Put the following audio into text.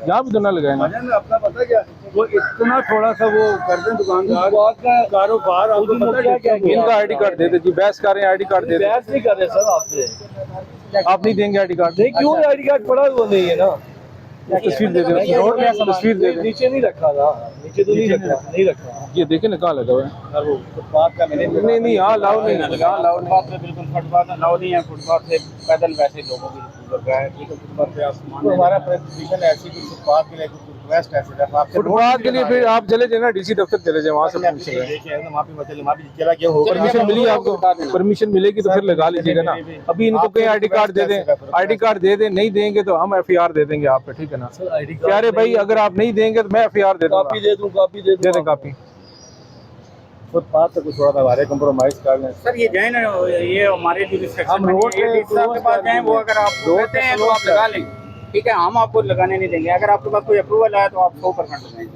यहाँ भी तो ना लगाए ना। अपना पता क्या वो इतना थोड़ा सा वो कर दें दुकानदार कारोबार आपको पता क्या इनका आईडी कार्ड दे दे जी, बहस कर रहे हैं, आईडी कार्ड दे दे। बहस नहीं कर रहे सर आपसे। आप नहीं देंगे आईडी कार्ड? नहीं क्यों आईडी कार्ड पड़ा हुआ नहीं है ना। तस्वीर दे दे, रोड में तस्वीर दे दे। नीचे नहीं रखा था, नीचे तो नहीं रखा। ये देखे ना कहाँ लगा हुआ है। वो फुटपाथ का मैंने नहीं यहाँ लाओ नहीं, यहाँ लाओ नहीं। फुटपाथ पे बिल्कुल फुटपाथ अलाउ नहीं है। फुटपाथ से पैदल वैसे लोगों की लग रहा है। ठीक है, फुटपाथ पे आसमान हमारा प्रेजेंटेशन ऐसी कि फुटपाथ के लिए रिक्वेस्ट है सिर्फ आपसे। फुटपाथ के लिए फिर आप चले जाए ना, डीसी दफ्तर चले जाए, वहाँ से पूछ लें। चला गया होगा। परमिशन मिली आपको? परमिशन मिलेगी तो फिर लगा लीजिएगा ना। अभी इनको कहीं आईडी कार्ड दे दें, आईडी कार्ड दे दें, नहीं देंगे तो हम एफआईआर दे देंगे आप पे, ठीक है ना। प्यारे भाई अगर आप नहीं देंगे तो मैं एफआईआर दे दूंगा। कॉपी दे दूं, कॉपी दे दे दें कापी। फुटपाथ से कुछ थोड़ा सा हमारे कंप्रोमाइज कर लें सर। ये जाए ना, ये हमारे जुरिस्डिक्शन हम में रोड ये पे डीसी साहब के पास जाएं, वो अगर आप कहते हैं तो आप लगा लें, ठीक है। हम आपको लगाने नहीं देंगे। अगर आपके पास कोई अप्रूवल आया तो आप 100% देंगे।